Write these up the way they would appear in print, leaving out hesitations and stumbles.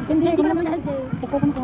Hindi ko naman aja. Pukul ko.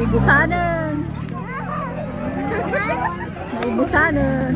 Ibusanan. Ibusanan.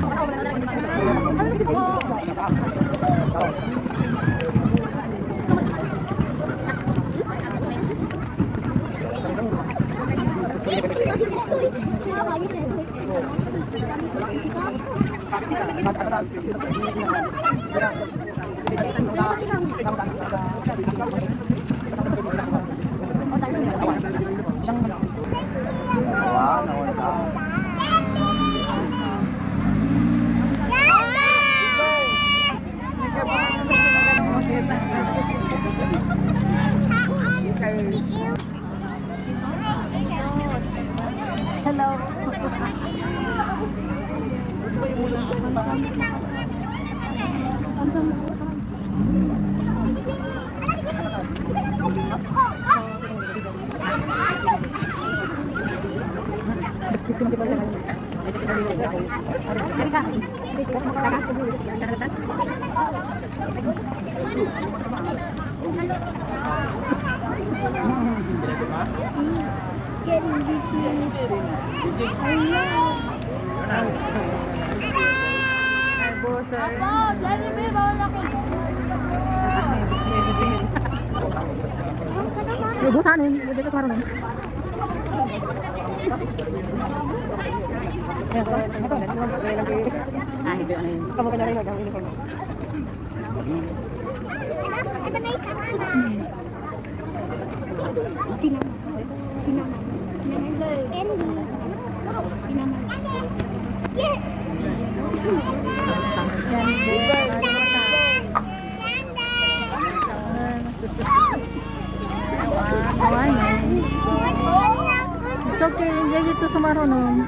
Ibusanan, dito sa harong. Kamu kena rin ang uniform. Ito na isa mama. Sinama. Sinama. Sinama. sa marunong.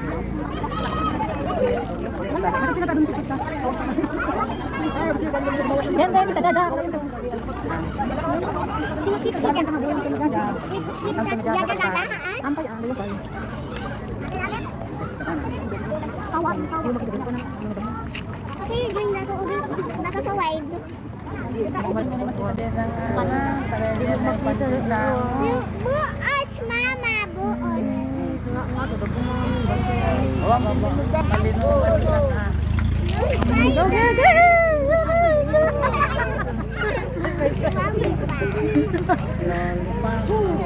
Bakit sila kadun tikit ka? Yan din, kita dada. Ampay, layo pa. Kawan. Kasi yung nakakawide. Buos, mama, buos.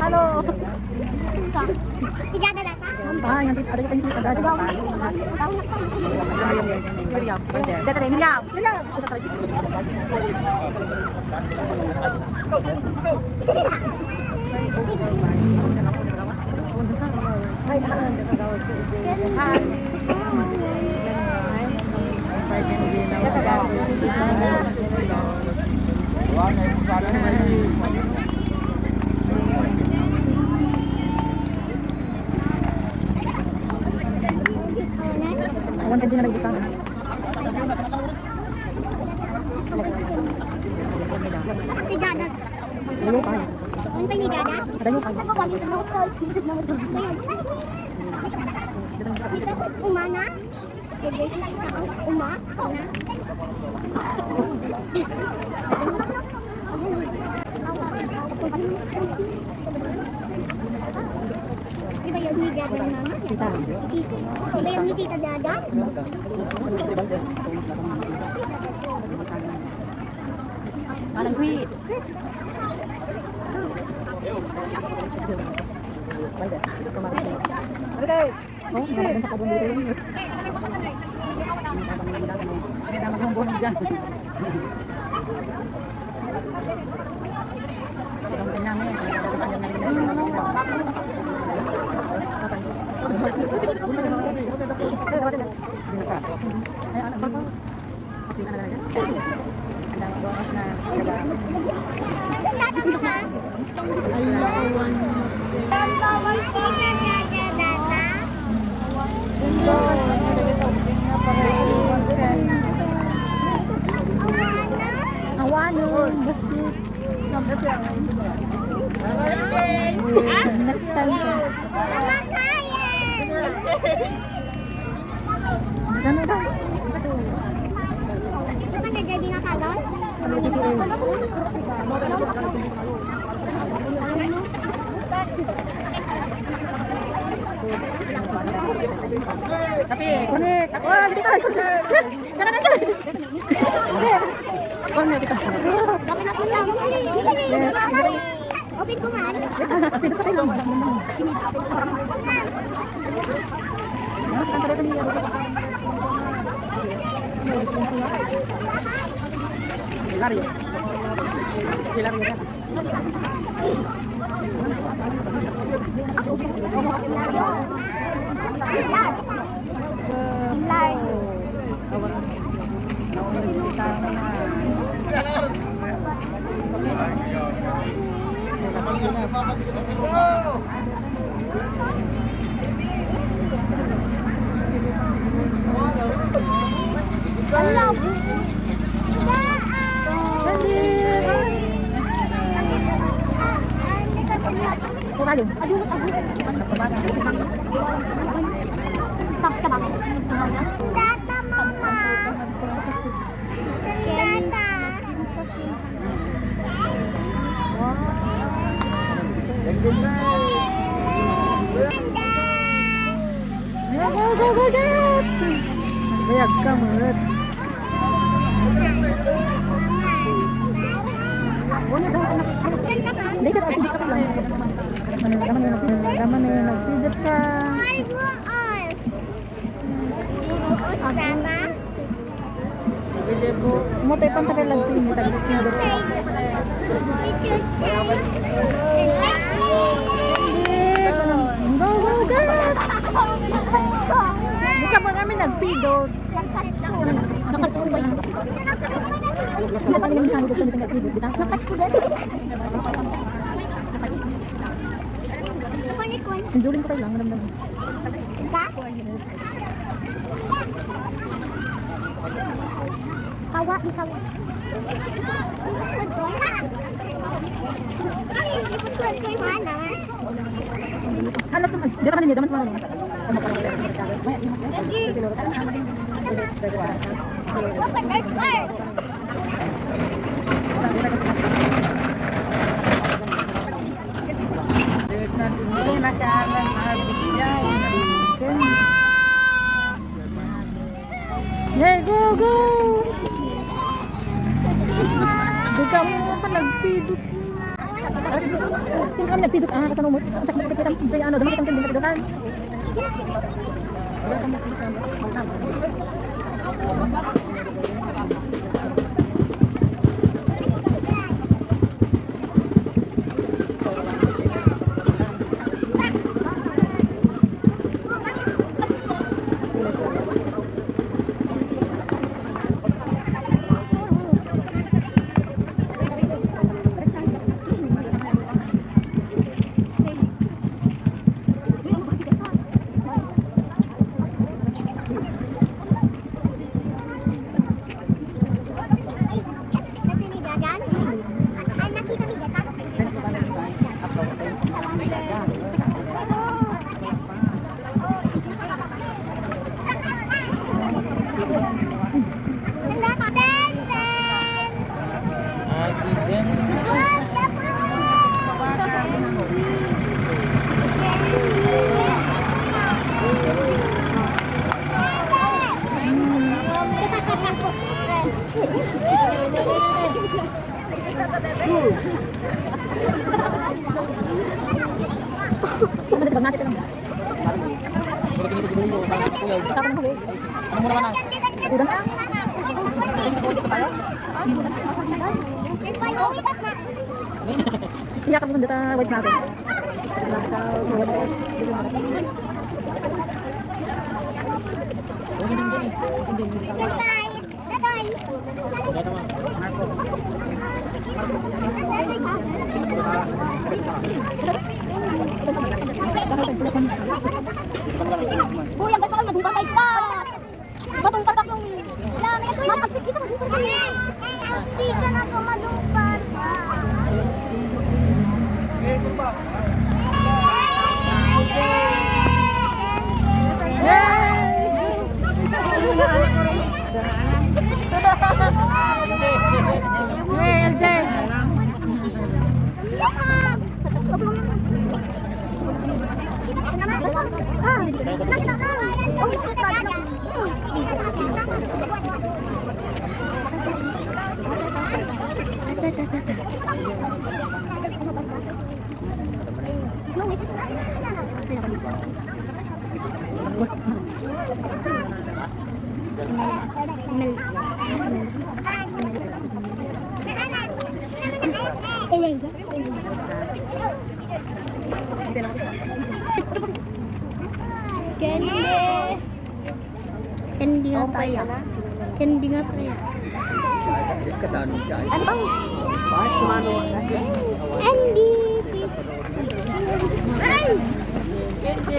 Halo. Tidak ada data. Ampay, nanti ada yung kita dada. Dada rin, Miriam. Awan ka din na nag-isa. Tidak ada. Layo pa. Ang pa ni dada. Layo pa. Umana. Uma. Iba yung ni dada ng mama? Kita. Iba yung ni tita dada? Parang sweet. Okay. Oh, nakakan sa kabon dito yun. Hindi na maghambon dyan. Ang namin. Awanon, basit. Next time ka. Ano daw? Ito ka na-jadi na kagad? Tapi, kunik. Wah, kita kan. Jangan aja. Kunik kita. Open ako lang. Open ko man. Tapi itu kan lama. Lari. Lari ya. Sandata, mama. Sandata. Go. Bayag ka mulut. Hindi ka nagpidit ka lang. Daman na nagpidit ka. Ay, buos. Buos, tama? Pwede po. Mutay pang tagal lang ito. Taglit niya doon. Go. Hindi ka mga kami nagpidot. Nakatsulo ba yun? Nakatsulo yung sanggup sa nagpidot. Nakatsulo. Kunikun. Enduring ko kayo lang. ka? Kawa, di kawa. Hanap naman. Di naman hindi. Daman semua naman. Look at their skirt. Hey, go, go! Buka mo pa nagpidot. Sino kami nagpidot? Ah, kasano mo? Ang sakit kita kita ano, dami kitang tinding pidotan. Iya kami dito wait natin. Kuya, basta ka madungkatay ka. Madungkat akong... Matagpit kita madungkat ka. Hindi ka na ito madungkat ka. Candy nga tayo. Candy nga tayo. Ano bang? Candy. Ay! Candy!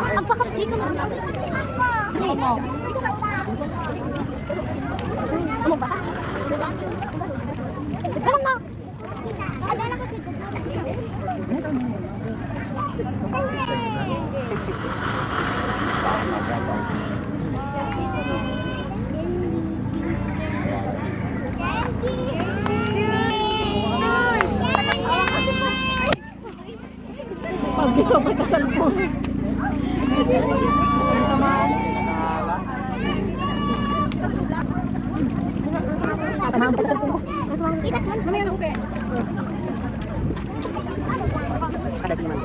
Magpaka-street naman. Ano? Ano ba? Ganun na. Adala ko dito. Candy! Pag-iso pa sa cellphone. Tamahan pa sa cellphone. Mamaya na upe. Ada di mana?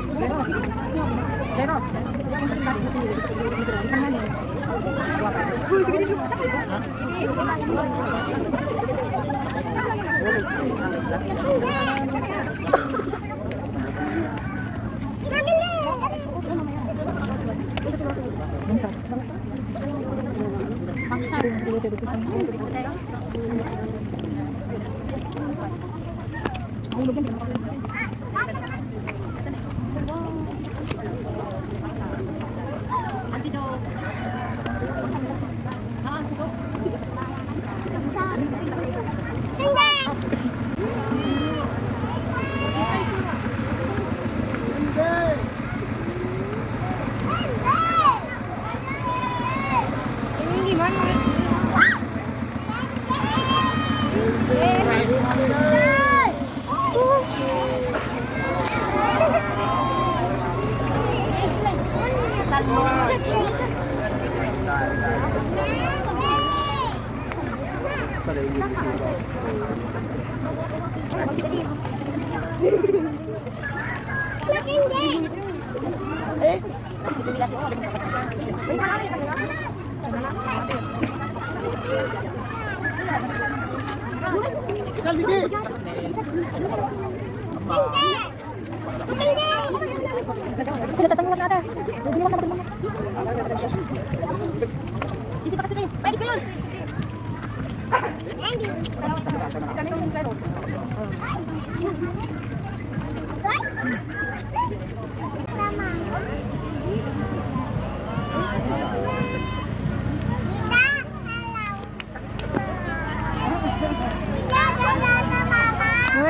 Pero.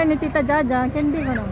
Ni Tita Jaja, candy mo no?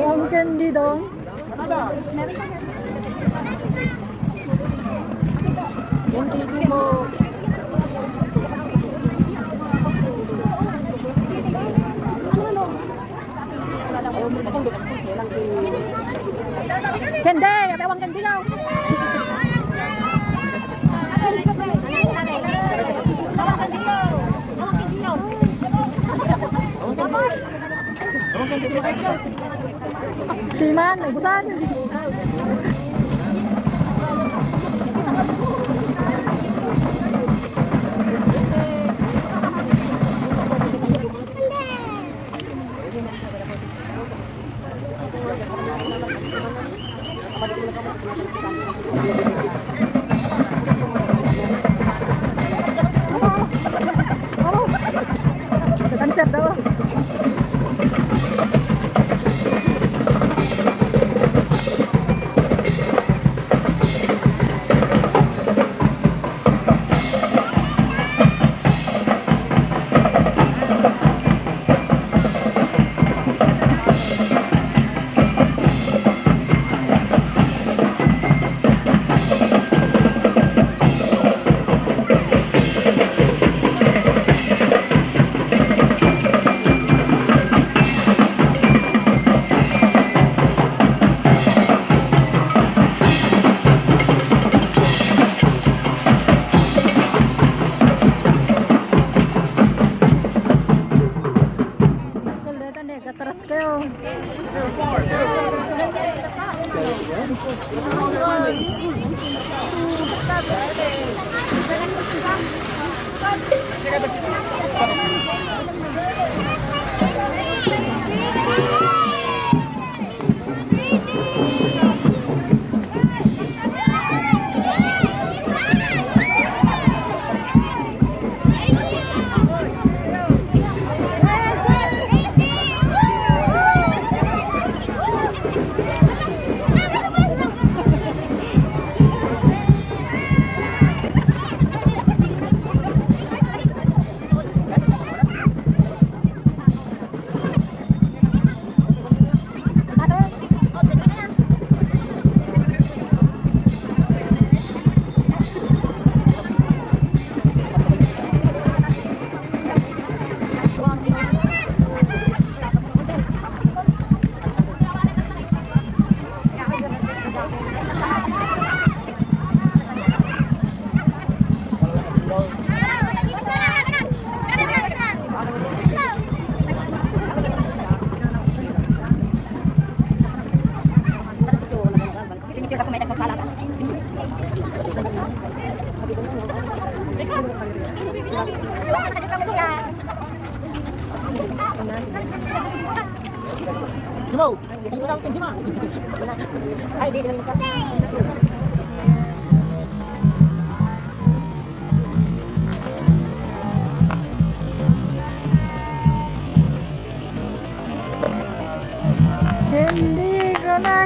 Ang candy dong. Yung titi mo. Candy, ada uang candy daw. Timan, ibutan. Sunset daw. Jemaw, tinggal kan jemaah. Ay, di naman sa. Hindi ko na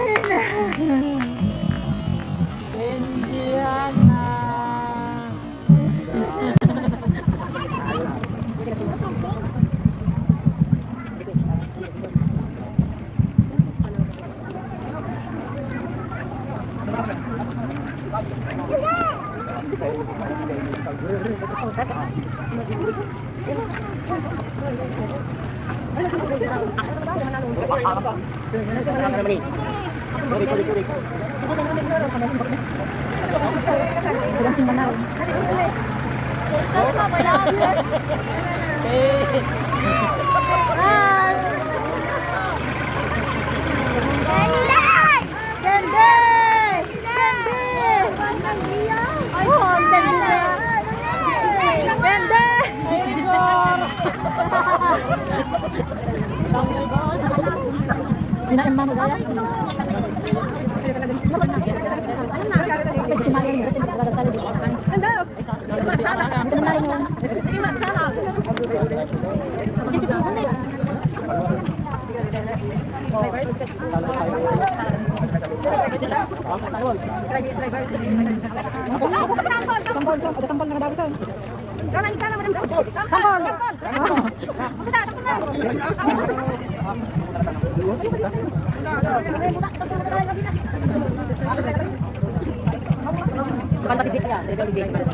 Indian na.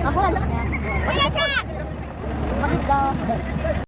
Ako lang.